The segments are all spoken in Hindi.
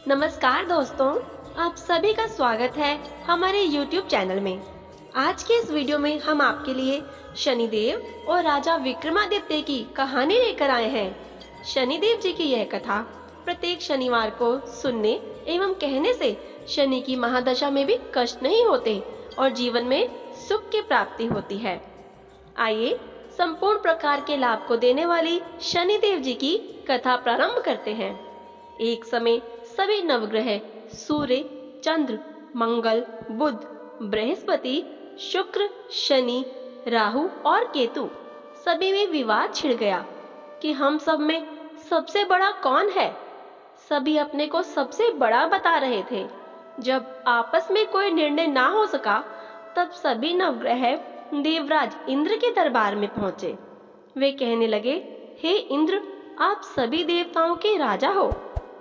नमस्कार दोस्तों, आप सभी का स्वागत है हमारे YouTube चैनल में। आज के इस वीडियो में हम आपके लिए शनिदेव और राजा विक्रमादित्य की कहानी लेकर आए हैं। शनिदेव जी की यह कथा प्रत्येक शनिवार को सुनने एवं कहने से शनि की महादशा में भी कष्ट नहीं होते और जीवन में सुख की प्राप्ति होती है। आइए संपूर्ण प्रकार के लाभ को देने वाली शनिदेव जी की कथा प्रारंभ करते हैं। एक समय सभी नवग्रह सूर्य, चंद्र, मंगल, बुध, बृहस्पति, शुक्र, शनि, राहु और केतु सभी में विवाद छिड़ गया कि हम सब में सबसे बड़ा कौन है। सभी अपने को सबसे बड़ा बता रहे थे। जब आपस में कोई निर्णय ना हो सका, तब सभी नवग्रह देवराज इंद्र के दरबार में पहुंचे। वे कहने लगे, हे इंद्र, आप सभी देवताओं के राजा हो।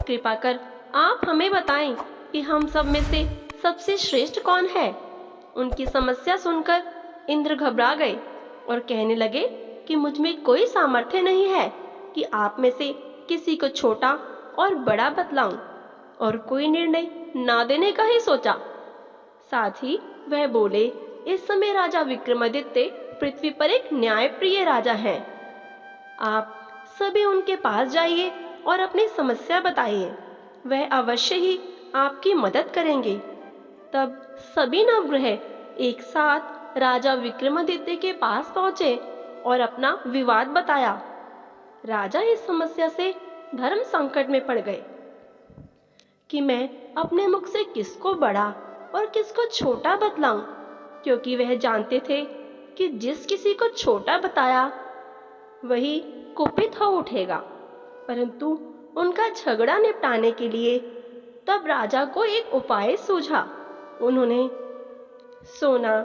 कृपा कर आप हमें बताएं कि हम सब में से सबसे श्रेष्ठ कौन है। उनकी समस्या सुनकर इंद्र घबरा गए और कहने लगे कि मुझ में कोई सामर्थ्य नहीं है कि आप में से किसी को छोटा और बड़ा बतलाऊं, और कोई निर्णय ना देने का ही सोचा। साथ ही वह बोले, इस समय राजा विक्रमादित्य पृथ्वी पर एक न्यायप्रिय राजा हैं। आप सभी उनके पास जाइए और अपनी समस्या बताइए, वह अवश्य ही आपकी मदद करेंगे। तब सभी नवग्रह एक साथ राजा विक्रमादित्य के पास पहुंचे और अपना विवाद बताया। राजा इस समस्या से धर्म संकट में पड़ गए कि मैं अपने मुख से किसको बड़ा और किसको छोटा बतलाऊं, क्योंकि वह जानते थे कि जिस किसी को छोटा बताया वही कुपित हो उठेगा। परंतु उनका झगड़ा निपटाने के लिए तब राजा को एक उपाय सूझा। उन्होंने सोना,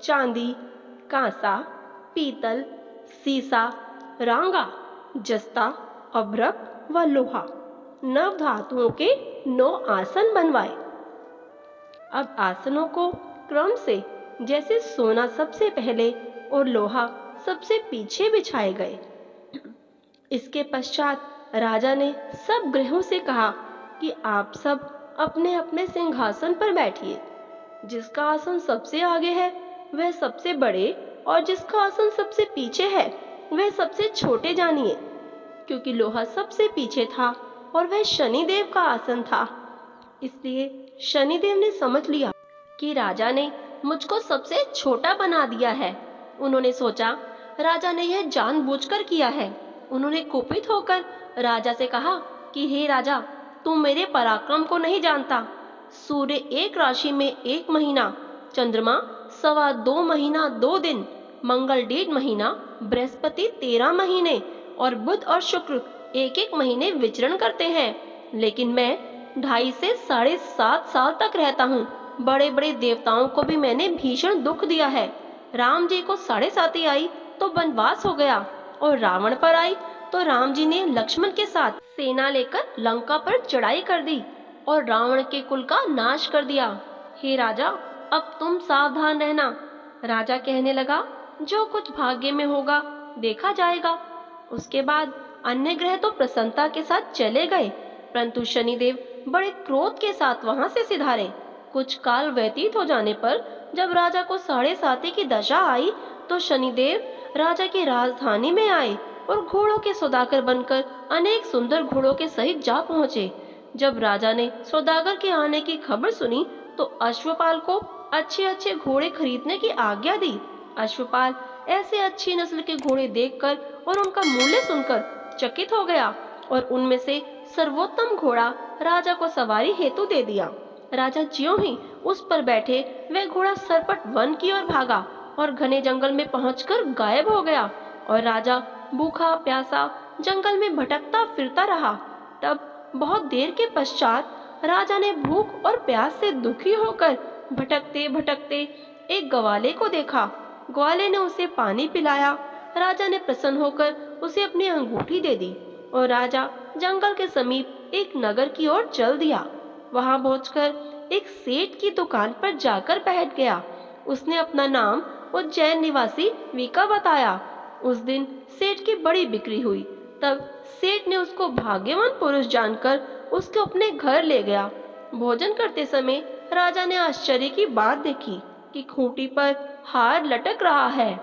चांदी, कांसा, पीतल, सीसा, रांगा, जस्ता, अभ्रक व लोहा, नव धातुओं के 9 आसन बनवाए। अब आसनों को क्रम से जैसे सोना सबसे पहले और लोहा सबसे पीछे बिछाए गए। इसके पश्चात राजा ने सब ग्रहों से कहा कि आप सब अपने अपने सिंहासन पर बैठिए। जिसका आसन सबसे आगे है वह सबसे बड़े, और जिसका आसन सबसे पीछे है वह सबसे छोटे जानिए, क्योंकि लोहा सबसे पीछे था और वह शनिदेव का आसन था। इसलिए शनिदेव ने समझ लिया कि राजा ने मुझको सबसे छोटा बना दिया है। उन्होंने सोचा राजा ने यह जानबूझकर किया है। उन्होंने कुपित होकर राजा से कहा कि हे राजा, तुम मेरे पराक्रम को नहीं जानता। सूर्य एक राशि में 1 महीना, चंद्रमा 2.25 महीना 2 दिन, मंगल 1.5 महीना, बृहस्पति 13 महीने और बुध और शुक्र 1-1 महीने विचरण करते हैं। लेकिन मैं 2.5 से 7.5 साल तक रहता हूँ। बड़े बड़े देवताओं को भी मैंने भीषण दुख दिया है। राम जी को 7.5 आई तो वनवास हो गया, और रावण पर आई तो राम जी ने लक्ष्मण के साथ सेना लेकर लंका पर चढ़ाई कर दी और रावण के कुल का नाश कर दिया। हे राजा, अब तुम सावधान रहना। राजा कहने लगा, जो कुछ भाग्य में होगा देखा जाएगा। उसके बाद अन्य ग्रह तो प्रसन्नता के साथ चले गए, परंतु शनिदेव बड़े क्रोध के साथ वहां से सिधारे। कुछ काल व्यतीत हो जाने पर जब राजा को 7.5 की दशा आई तो शनिदेव राजा की राजधानी में आए और घोड़ों के सौदागर बनकर अनेक सुंदर घोड़ों के सहित जा पहुंचे। जब राजा ने सौदागर के आने की खबर सुनी तो अश्वपाल को अच्छे अच्छे घोड़े खरीदने की आज्ञा दी। अश्वपाल ऐसे अच्छी नस्ल के घोड़े देखकर और उनका मूल्य सुनकर चकित हो गया और उनमें से सर्वोत्तम घोड़ा राजा को सवारी हेतु दे दिया। राजा ज्यों ही उस पर बैठे वह घोड़ा सरपट वन की ओर भागा और घने जंगल में पहुंचकर गायब हो गया, और राजा भूखा प्यासा जंगल में भटकता फिरता रहा। तब बहुत देर के पश्चात राजा ने भूख और प्यास से दुखी होकर भटकते भटकते एक ग्वाले को देखा। ग्वाले ने उसे पानी पिलाया। राजा ने प्रसन्न होकर उसे अपनी अंगूठी दे दी और राजा जंगल के समीप एक नगर की ओर चल दिया। वहां पहुंचकर एक सेठ की दुकान पर जाकर बैठ गया। उसने अपना नाम उज्जैन निवासी विका बताया। उस दिन सेठ की बड़ी बिक्री हुई। तब सेठ ने उसको भाग्यवान पुरुष जानकर उसको अपने घर ले गया। भोजन करते समय राजा ने आश्चर्य की बात देखी कि खूंटी पर हार लटक रहा है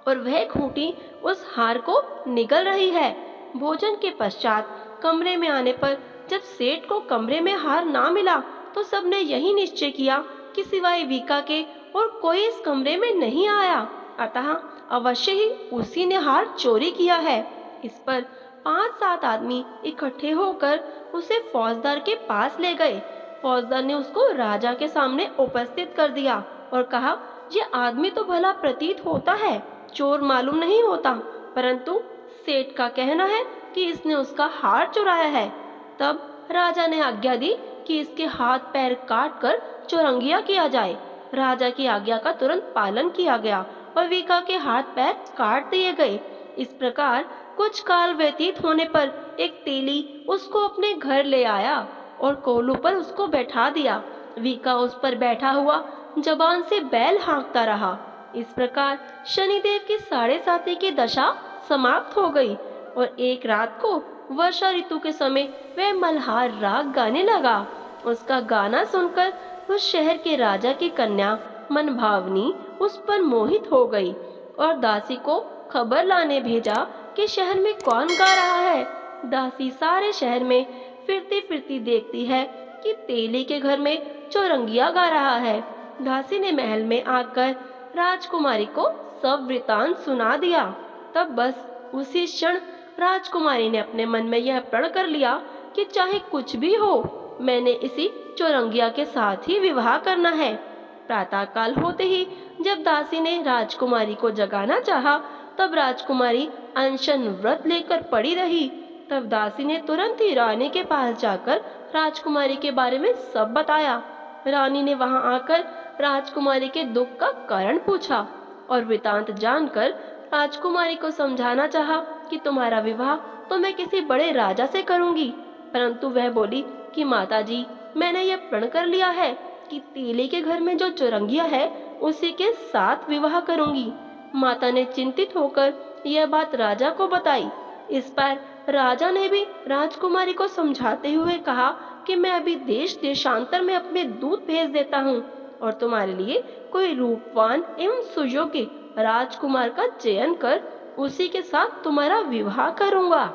और वह खूंटी उस हार को निगल रही है। भोजन के पश्चात कमरे में आने पर जब सेठ को कमरे में हार ना मिला तो सबने यही निश्चय किया कि सिवाय वीका के और कोई इस कमरे में नहीं आया, अतः अवश्य ही उसी ने हार चोरी किया है। इस पर 5-7 आदमी इकट्ठे होकर उसे फौजदार के पास ले गए। फौजदार ने उसको राजा के सामने उपस्थित कर दिया और कहा, यह आदमी तो भला प्रतीत होता है, चोर मालूम नहीं होता, परंतु सेठ का कहना है कि इसने उसका हार चुराया है। तब राजा ने आज्ञा दी कि इसके हाथ पैर काट कर चौरंगिया किया जाए। राजा की आज्ञा का तुरंत पालन किया गया और वीका के हाथ पैर काट दिए गए। इस प्रकार कुछ काल व्यतीत होने पर एक तेली उसको अपने घर ले आया और कोलू पर उसको बैठा दिया। वीका उस पर बैठा हुआ जबान से बैल हाँकता रहा। इस प्रकार शनिदेव की 7.5 की दशा समाप्त हो गई और एक रात को वर्षा ऋतु के समय वह मल्हार राग गाने लगा। उसका गाना सुनकर उस शहर के राजा की कन्या मनभावनी उस पर मोहित हो गई और दासी को खबर लाने भेजा कि शहर में कौन गा रहा है। दासी सारे शहर में फिरती फिरती देखती है कि तेली के घर में चौरंगिया गा रहा है। दासी ने महल में आकर राजकुमारी को सब वृतांत सुना दिया। तब बस उसी क्षण राजकुमारी ने अपने मन में यह प्रण कर लिया कि चाहे कुछ भी हो, मैंने इसी चौरंगिया के साथ ही विवाह करना है। प्रातःकाल होते ही जब दासी ने राजकुमारी को जगाना चाहा, तब राजकुमारी अनशन व्रत लेकर पड़ी रही। तब दासी ने तुरंत ही रानी के पास जाकर राजकुमारी के बारे में सब बताया। रानी ने वहां आकर राजकुमारी के दुख का कारण पूछा और वृतांत जानकर राजकुमारी को समझाना चाहा कि तुम्हारा विवाह तो मैं किसी बड़े राजा से करूंगी, परंतु वह बोली कि माताजी, मैंने यह प्रण कर लिया है कि तेली के घर में जो चौरंगिया है उसी के साथ विवाह करूंगी। माता ने चिंतित होकर यह बात राजा को बताई। इस पर राजा ने भी राजकुमारी को समझाते हुए कहा कि मैं अभी देश देशांतर में अपने दूत भेज देता हूँ और तुम्हारे लिए कोई रूपवान एवं सुयोग्य राजकुमार का चयन कर उसी के साथ तुम्हारा विवाह करूंगा।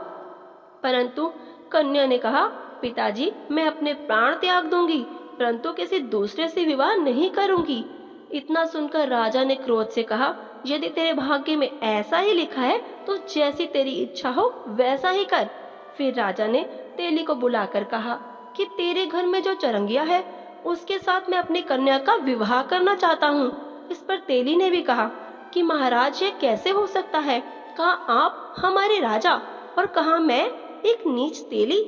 परंतु कन्या ने कहा, पिताजी, मैं अपने प्राण त्याग दूंगी, परंतु किसी दूसरे से विवाह नहीं करूंगी। इतना सुनकर राजा ने क्रोध से कहा, यदि तेरे भाग्य में ऐसा ही लिखा है तो जैसी तेरी इच्छा हो वैसा ही कर। फिर राजा ने तेली को बुलाकर कहा कि तेरे घर में जो चौरंगिया है उसके साथ मैं अपनी कन्या का विवाह करना चाहता हूँ। इस पर तेली ने भी कहा कि महाराज, ये कैसे हो सकता है? कहा आप हमारे राजा और कहा मैं एक नीच तेली।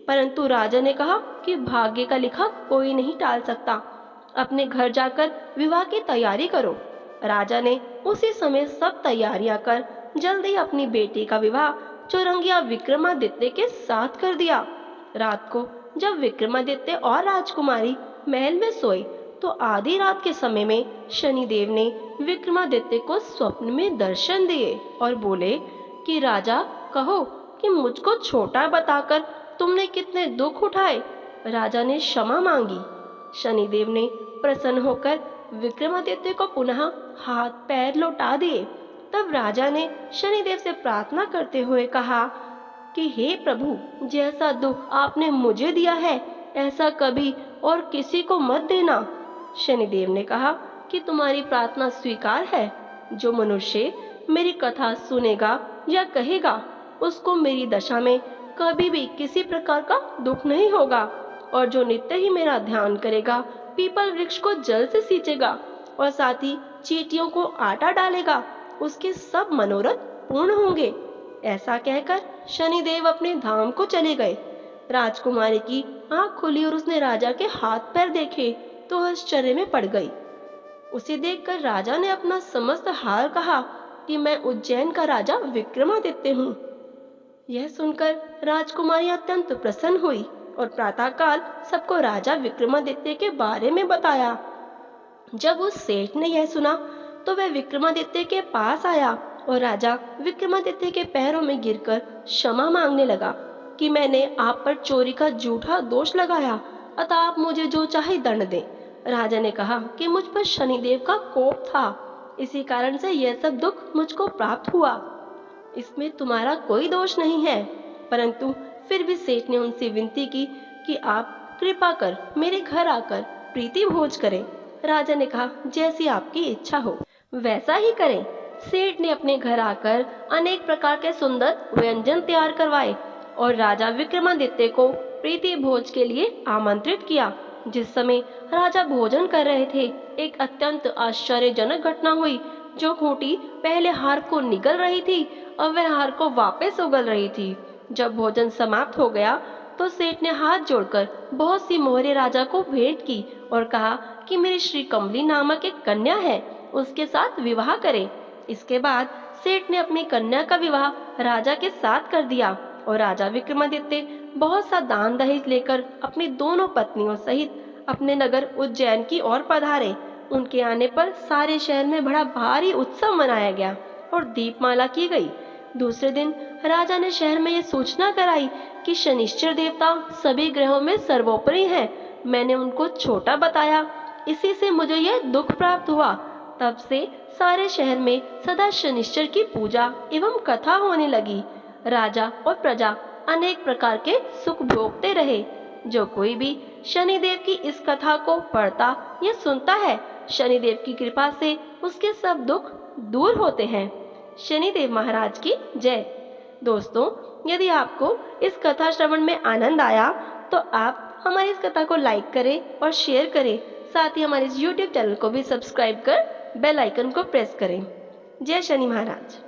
परंतु राजा ने कहा कि भाग्य का लिखा कोई नहीं टाल सकता, अपने घर जाकर विवाह की तैयारी करो। राजा ने उसी समय सब तैयारियां कर जल्दी अपनी बेटी का विवाह चौरंगिया विक्रमादित्य के साथ कर दिया। रात को जब विक्रमादित्य और राजकुमारी महल में सोए तो आधी रात के समय में शनिदेव ने विक्रमादित्य को स्वप्न में दर्शन दिए और बोले कि राजा, कहो कि मुझको छोटा बताकर तुमने कितने दुख उठाए। राजा ने क्षमा मांगी। शनिदेव ने प्रसन्न होकर विक्रमादित्य को पुनः हाथ पैर लौटा दिए। तब राजा ने शनिदेव से प्रार्थना करते हुए कहा कि हे प्रभु, जैसा दुख आपने मुझे दिया है ऐसा कभी और किसी को मत देना। शनिदेव ने कहा कि तुम्हारी प्रार्थना स्वीकार है। जो मनुष्य मेरी कथा सुनेगा या कहेगा उसको मेरी दशा में कभी भी किसी प्रकार का दुख नहीं होगा, और जो नित्य ही मेरा ध्यान करेगा पीपल वृक्ष को जल से सींचेगा और साथ ही चींटियों को आटा डालेगा, उसके सब मनोरथ पूर्ण होंगे। ऐसा कहकर शनिदेव अपने धाम को चले गए। राजकुमारी की आंख खुली और उसने राजा के हाथ पैर देखे तो आश्चर्य में पड़ गई। उसे देखकर राजा ने अपना समस्त हाल कहा कि मैं उज्जैन का राजा विक्रमादित्य हूँ। यह सुनकर राजकुमारी अत्यंत प्रसन्न हुई और प्रातःकाल सबको राजा विक्रमादित्य के बारे में बताया। जब उस सेठ ने यह सुना तो वह विक्रमादित्य के पास आया और राजा विक्रमादित्य के पैरों में गिरकर क्षमा मांगने लगा। कि मैंने आप पर चोरी का झूठा दोष लगाया, अतः आप मुझे जो चाहे दंड दें। राजा ने कहा कि मुझ पर शनिदेव का कोप था, इसी कारण से यह सब दुख मुझको प्राप्त हुआ। इसमें तुम्हारा कोई दोष नहीं है। परंतु फिर भी सेठ ने उनसे विनती की कि आप कृपा कर मेरे घर आकर प्रीति भोज करें। राजा ने कहा, जैसी आपकी इच्छा हो वैसा ही करें। सेठ ने अपने घर आकर अनेक प्रकार के सुंदर व्यंजन तैयार करवाए और राजा विक्रमादित्य को प्रीति भोज के लिए आमंत्रित किया। जिस समय राजा भोजन कर रहे थे, एक अत्यंत आश्चर्यजनक घटना हुई। जो खूंटी पहले हार को निगल रही थी, अब वह हार को वापस उगल रही थी। जब भोजन समाप्त हो गया तो सेठ ने हाथ जोड़कर बहुत सी मोहरें राजा को भेंट की और कहा कि मेरी श्री कमली नामक एक कन्या है, उसके साथ विवाह करें। इसके बाद सेठ ने अपनी कन्या का विवाह राजा के साथ कर दिया और राजा विक्रमादित्य बहुत सा दान दहेज लेकर अपनी दोनों पत्नियों सहित अपने नगर उज्जैन की ओर पधारे। उनके आने पर सारे शहर में बड़ा भारी उत्सव मनाया गया और दीपमाला की गई। दूसरे दिन राजा ने शहर में यह सूचना कराई कि शनिश्चर देवता सभी ग्रहों में सर्वोपरि हैं। मैंने उनको छोटा बताया, इसी से मुझे यह दुख प्राप्त हुआ। तब से सारे शहर में सदा शनिश्चर की पूजा एवं कथा होने लगी। राजा और प्रजा अनेक प्रकार के सुख भोगते रहे। जो कोई भी शनिदेव की इस कथा को पढ़ता या सुनता है, शनिदेव की कृपा से उसके सब दुख दूर होते हैं। शनिदेव महाराज की जय। दोस्तों, यदि आपको इस कथा श्रवण में आनंद आया तो आप हमारी इस कथा को लाइक करें और शेयर करें। साथ ही हमारे इस YouTube चैनल को भी सब्सक्राइब कर बेल आइकन को प्रेस करें। जय शनि महाराज।